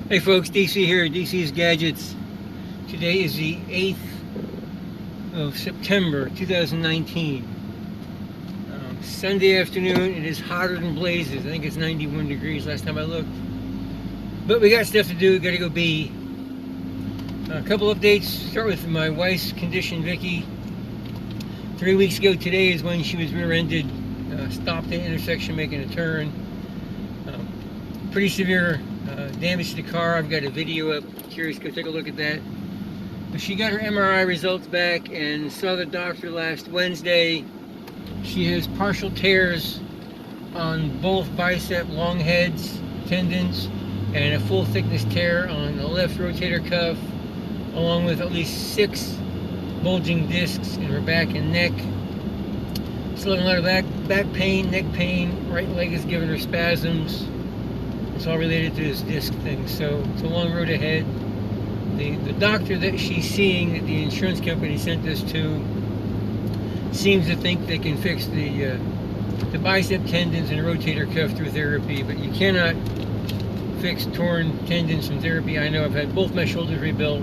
Hey folks, DC here, DC's Gadgets. Today is the 8th of September 2019. Sunday afternoon, it is hotter than blazes. I think it's 91 degrees last time I looked. But we got stuff to do, gotta go be. A couple updates. Start with my wife's condition, Vicki. 3 weeks ago today is when she was rear-ended, stopped at the intersection making a turn. Pretty severe damage to the car. I've got a video up. Curious, go take a look at that. But she got her MRI results back and saw the doctor last Wednesday. She has partial tears on both bicep long heads, tendons, and a full thickness tear on the left rotator cuff, along with at least 6 bulging discs in her back and neck. Still having a lot of back pain, neck pain. Right leg is giving her spasms. It's all related to this disc thing, so it's a long road ahead. The doctor that she's seeing, that the insurance company sent us to, seems to think they can fix the bicep tendons and rotator cuff through therapy, but you cannot fix torn tendons from therapy. I know I've had both my shoulders rebuilt,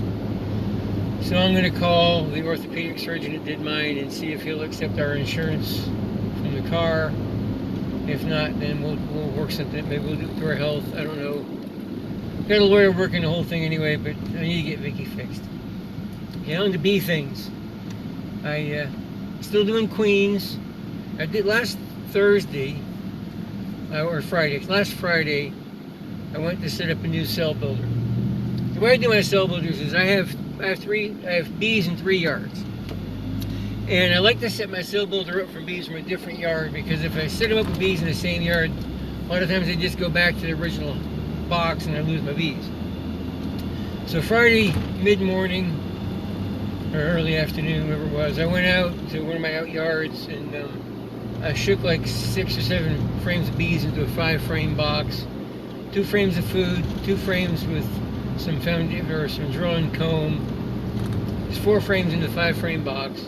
so I'm going to call the orthopedic surgeon that did mine and see if he'll accept our insurance from the car. If not, then we'll work something. Maybe we'll do it through our health. I don't know. Got a lawyer working the whole thing anyway, but I need to get Vicki fixed. Okay, on to B things. I still doing Queens. I did last Thursday or Friday. Last Friday, I went to set up a new cell builder. The way I do my cell builders is I have bees in 3 yards. And I like to set my cell builder up for bees from a different yard, because if I set them up with bees in the same yard, a lot of times they just go back to the original box and I lose my bees. So Friday mid-morning or early afternoon, whatever it was, I went out to one of my out yards and I shook like 6 or 7 frames of bees into a 5-frame box, 2 frames of food, 2 frames with some foundation or some drawn comb, just 4 frames into the 5-frame box.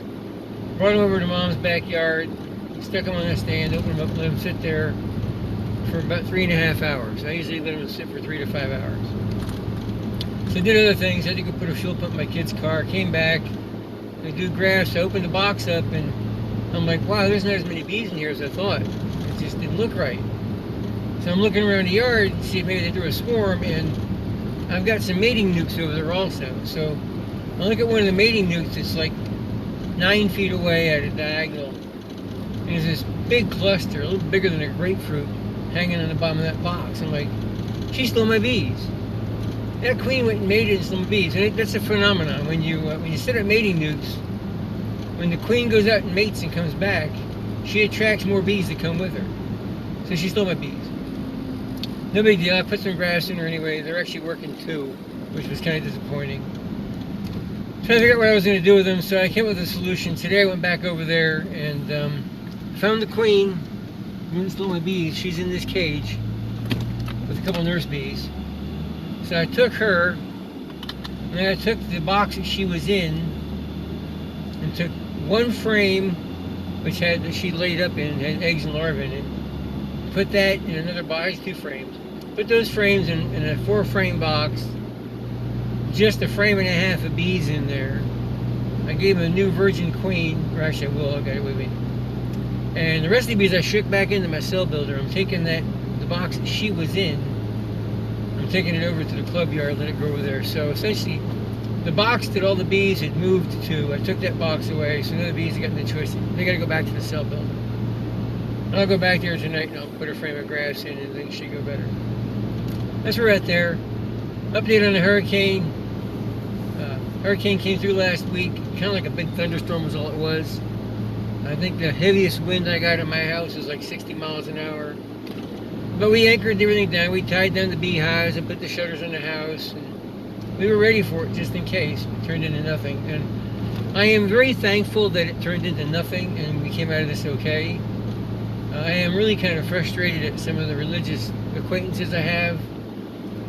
Brought them over to Mom's backyard, stuck them on a stand, opened them up, let them sit there for about 3.5 hours. I usually let them sit for 3 to 5 hours. So I did other things. I had to go put a fuel pump in my kid's car, came back, I do grass, I opened the box up, and I'm like, wow, there's not as many bees in here as I thought. It just didn't look right. So I'm looking around the yard to see if maybe they threw a swarm, and I've got some mating nukes over there also. So I look at one of the mating nukes, it's like 9 feet away at a diagonal. And there's this big cluster, a little bigger than a grapefruit, hanging on the bottom of that box. I'm like, she stole my bees. That queen went and mated and stole my bees. And that's a phenomenon. When you set up mating nukes, when the queen goes out and mates and comes back, she attracts more bees that come with her. So she stole my bees. No big deal. I put some grass in her anyway. They're actually working too, which was kind of disappointing. Trying to figure out what I was going to do with them, so I came up with a solution. Today I went back over there and found the queen who stole my bees. She's in this cage with a couple nurse bees. So I took her, and then I took the box that she was in and took 1 frame, which she laid up in, had eggs and larvae in it. Put that in another box, 2 frames. Put those frames in a 4-frame box. Just 1.5 frames of bees in there. I gave them a new virgin queen, or actually I will, I got it with me. And the rest of the bees I shook back into my cell builder. I'm taking the box that she was in, I'm taking it over to the club yard, let it go over there. So essentially, the box that all the bees had moved to, I took that box away, so none of the bees got the choice. They got to go back to the cell builder. And I'll go back there tonight and I'll put a frame of grass in and things should go better. That's where we're at there. Update on the hurricane. Hurricane came through last week, kind of like a big thunderstorm was all it was. I think the heaviest wind I got in my house was like 60 miles an hour. But we anchored everything down. We tied down the beehives and put the shutters on the house. And we were ready for it just in case. It turned into nothing. And I am very thankful that it turned into nothing and we came out of this okay. I am really kind of frustrated at some of the religious acquaintances I have.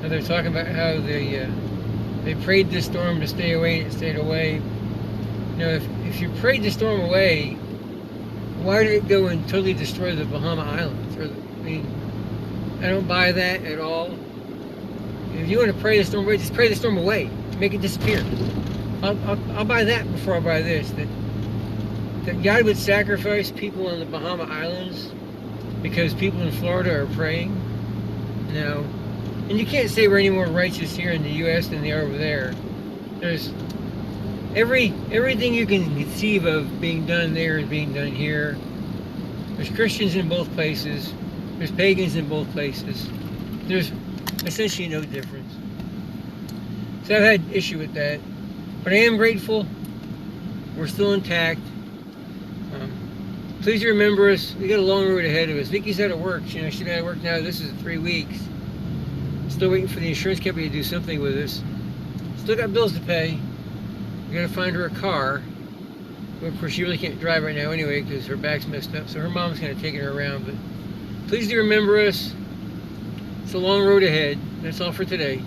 They're talking about how they prayed this storm to stay away and it stayed away. You know, if you prayed the storm away, why did it go and totally destroy the Bahama Islands? I mean, I don't buy that at all. if you want to pray the storm away, just pray the storm away. Make it disappear. I'll buy that before I buy this. That God would sacrifice people on the Bahama Islands because people in Florida are praying. No. And you can't say we're any more righteous here in the U.S. than they are over there. There's everything you can conceive of being done there is being done here. There's Christians in both places. There's pagans in both places. There's essentially no difference. So I've had issue with that. But I am grateful. We're still intact. Please remember us. We got a long road ahead of us. Vicky's out of work. You know, she's been out of work now. This is 3 weeks. Still waiting for the insurance company to do something with us. Still got bills to pay. We got to find her a car. Of course, she really can't drive right now anyway because her back's messed up. So her mom's kind of taking her around. But please do remember us. It's a long road ahead. That's all for today.